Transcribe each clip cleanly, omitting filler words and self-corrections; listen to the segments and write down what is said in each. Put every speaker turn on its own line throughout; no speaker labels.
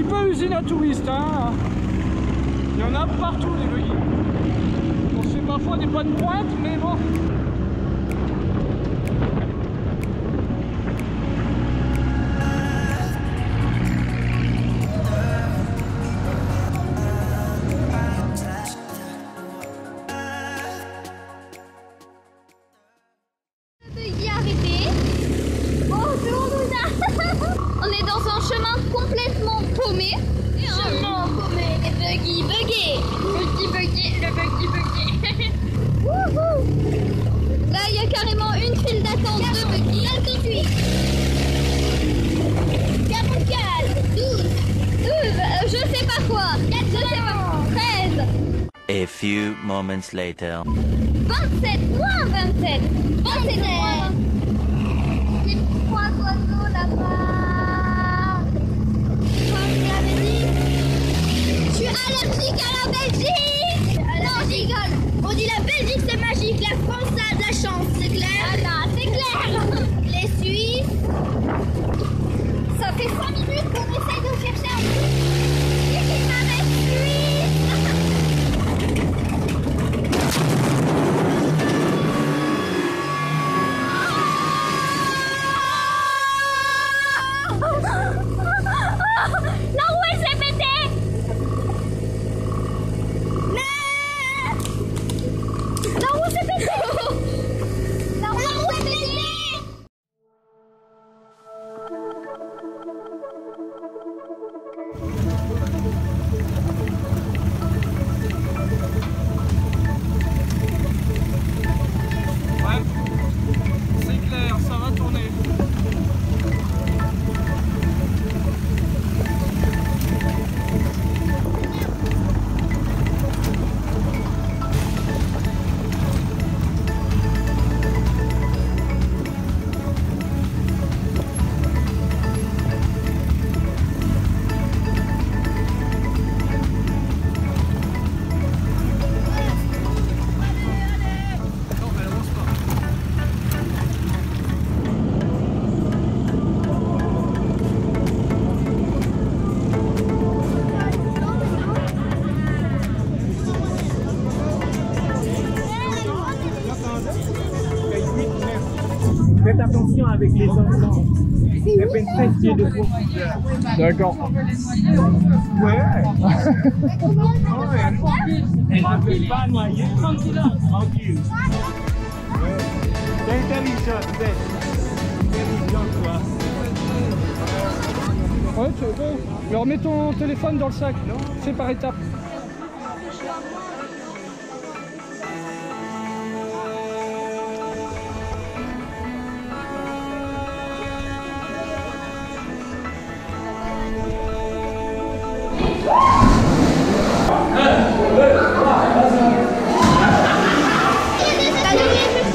petit peu usine à touristes, hein. Il y en a partout des buggy. On fait parfois des bonnes pointes, mais bon.
On est dans un chemin complètement paumé. Chemin paumé, les buggy, le buggy. Wouhou. Là, il y a carrément une file d'attente de buggy. 58, 44, 12, je sais pas quoi. 4, je sais pas. 13.
A few moments later.
27, moins 27. 27. Les trois oiseaux là-bas. Je suis allergique à la Belgique. Non, je rigole. On dit la Belgique c'est magique, la France a de la chance, c'est clair? Ah non, c'est clair. Les Suisses. Ça fait 5 minutes qu'on essaye de chercher un truc. Et qu'il m'arrête Suisse. La roue elle s'est pétée. La roue s'est pétée. La roue s'est pétée.
Ouais, c'est clair, ça va tourner.
Faites attention avec les enfants. Elle fait 13 pieds de profondeur.
D'accord.
Ouais. Elle ne peut pas noyer. Tranquille. C'est intelligent, c'est intelligent, toi.
Ouais, tu veux. Alors mets ton téléphone dans le sac. C'est par étapes.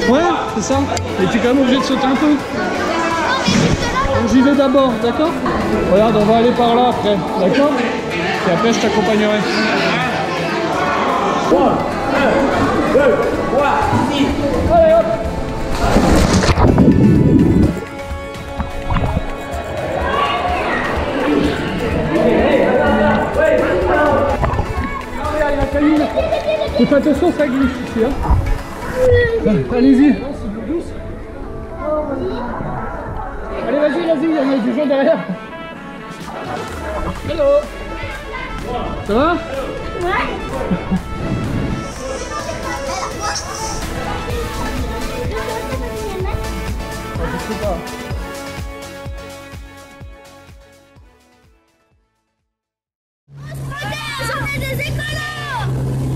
Ouais, c'est ça. Et tu es quand même obligé de sauter un peu. Donc j'y vais d'abord, d'accord? Regarde, on va aller par là après, d'accord? Et après je t'accompagnerai.
1, 2, 3, 6.
Allez hop! Regarde, il y a un caillou. Faites attention, ça glisse ici. Hein. Allez-y. Allez, vas-y, il y en a des gens derrière. Hello. Ça va?
Ouais.
Je sais pas.
On est des écolos.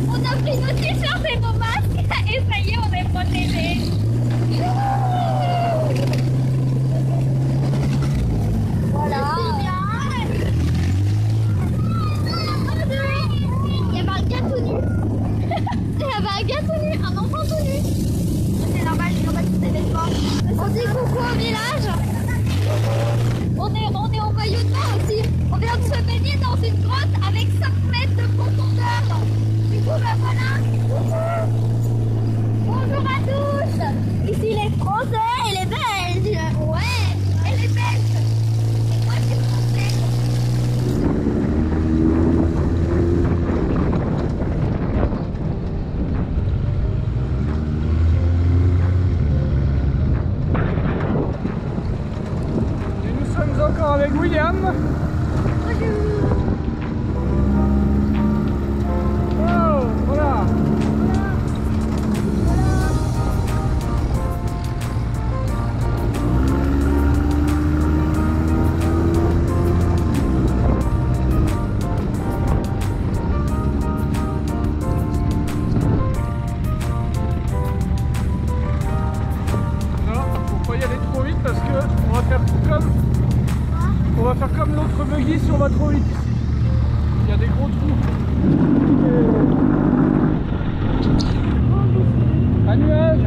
On a pris nos t-shirts et nos masques et ça y est, on est protégés. Voilà. Il y avait un gars tout nu. Il y avait un gars tout nu, un enfant tout nu. C'est normal, j'ai pas tous ces vêtements. On dit coucou au village. On est en maillot de bain aussi. On vient de se baigner dans une grotte avec 5 mètres de profondeur. Du coup, ben voilà. Bonjour à tous. Ici les Français et les Belges. Ouais, et les Belges. Et moi, je suis français.
va trop vite ici. Il y a des gros trous. Un nuage.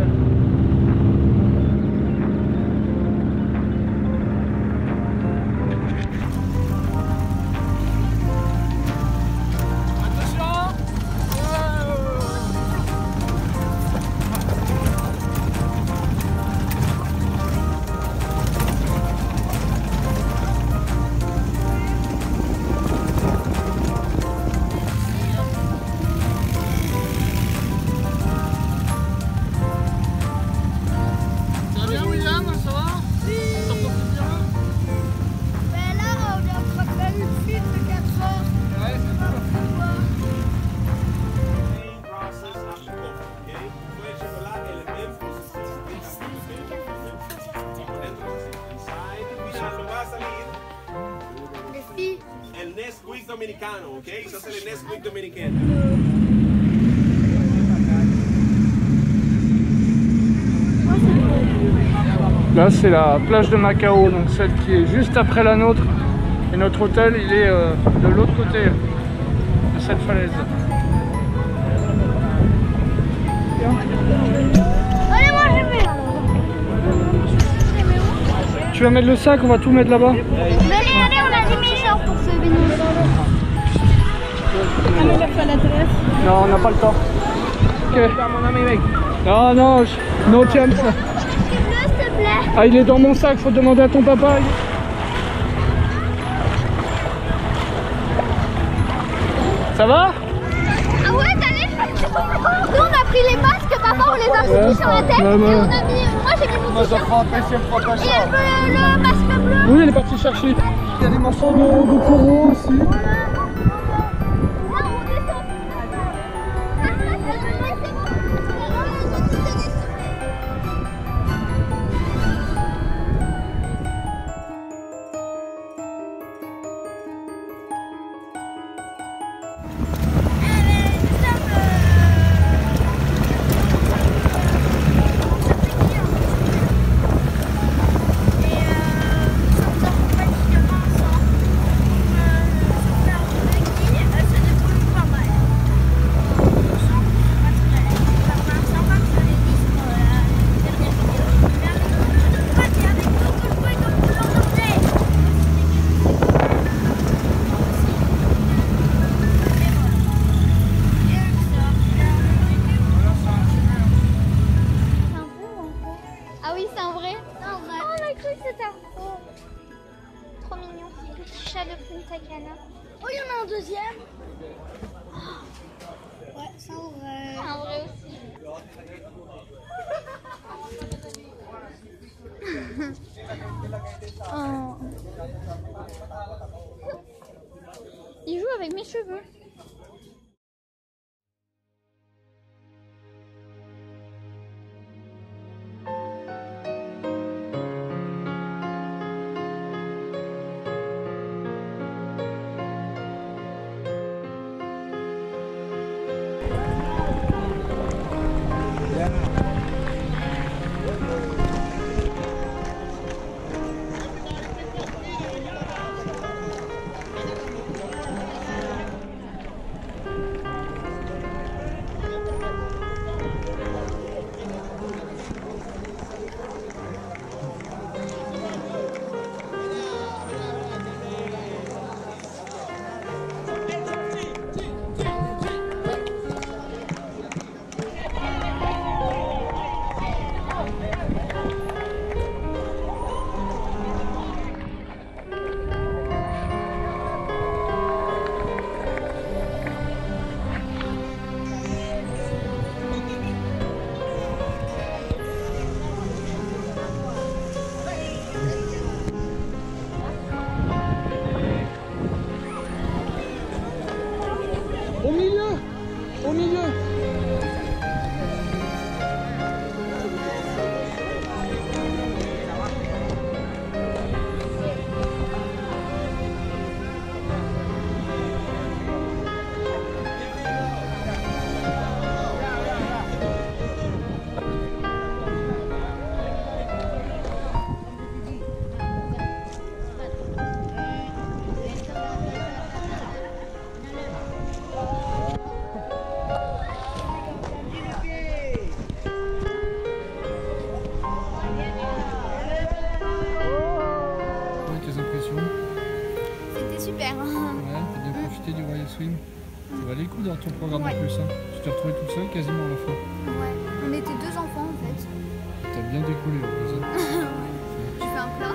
El Nesquik dominicano, ok? Ça c'est le Nesquik dominicain.
Là c'est la plage de Macao, donc celle qui est juste après la nôtre. Et notre hôtel il est de l'autre côté de cette falaise.
Allez, moi je vais.
Tu vas mettre le sac, on va tout mettre là-bas.
Allez, on a des méchants pour se baigner.
Non, on n'a pas le temps. Ok. Non, non, no chance.
Bleu, s'il te plaît.
Ah, il est dans mon sac, faut demander à ton papa. Ça va?
Ah ouais, t'allais. Nous, on a pris les masques, papa, on les a foutus sur la tête. Et on a mis. Moi, j'ai mis mon t-shirt. Et elle veut le masque bleu.
Oui, elle est partie chercher. Il y a des morceaux de coraux aussi.
Oh, il y en a un deuxième. Ouais, c'est un vrai.
Un vrai aussi.
Oh. Il joue avec mes cheveux.
swing. Ça valait le coup dans ton programme
Ouais.
en plus. Hein. Tu t'es retrouvée toute seule quasiment à la fois.
Ouais. On était 2 enfants en fait.
T'as bien décollé en plus. Hein.
J'ai fait un plat.